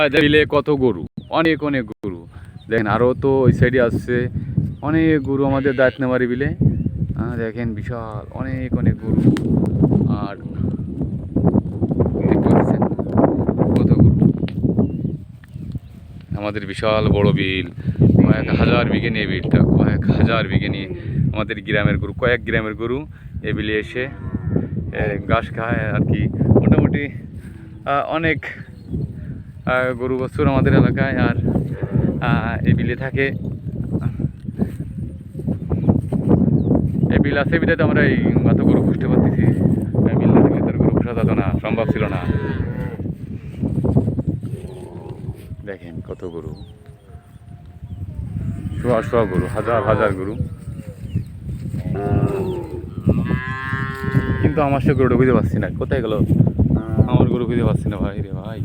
বিলে কত গরু, অনেক অনেক গরু দেখেন। আরও তো ওই সাইডে আসছে অনেক গরু আমাদের দাঁতনামারি বিলে। দেখেন বিশাল অনেক অনেক গরু। আর দেখতে পাচ্ছেন কত গরু। আমাদের বিশাল বড় বিল, কয়েক হাজার বিঘে নিয়ে বিলটা, কয়েক হাজার বিঘে নিয়ে আমাদের গ্রামের গরু, কয়েক গ্রামের গরু এ বিলে এসে ঘাস খায় আর কি। মোটামুটি অনেক গরু বছর আমাদের এলাকায়। আর এই বিলে থাকে, এই বিল আছে বিলে তো আমরা এই এত গরু পুষতে পারতেছি। বিল না থাকলে তার গরু পোষা যেত না, সম্ভব ছিল না। দেখেন কত গরু, শোয়া শোয়া গরু, হাজার হাজার গরু। কিন্তু আমার সে গরুটা বুঝতে পারছি না, কোথায় গেল আমার গরু খুঁজে পাচ্ছি না ভাই রে ভাই।